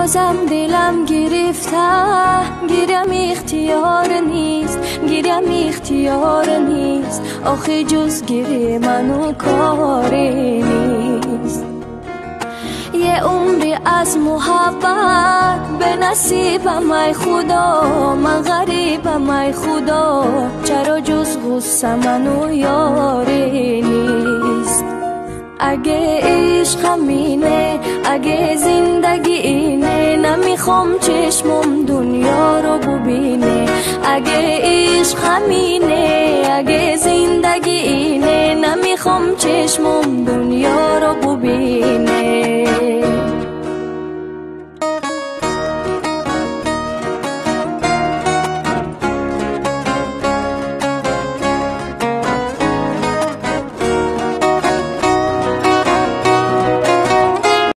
بازم دلم گرفته، گیرم اختیار نیست، آخه جز گیری منو کاری نیست. یه عمری از محبت به نصیبم ای خدا، من غریبم ای خدا، چرا جز غصه منو یاری نیست. اگه عشق همینه، اگه زندگی اینه، نمیخوام چشمم دنیا رو ببینه. اگه عشق همینه، اگه زندگی اینه، نمیخوام چشمم دنیا رو ببینه.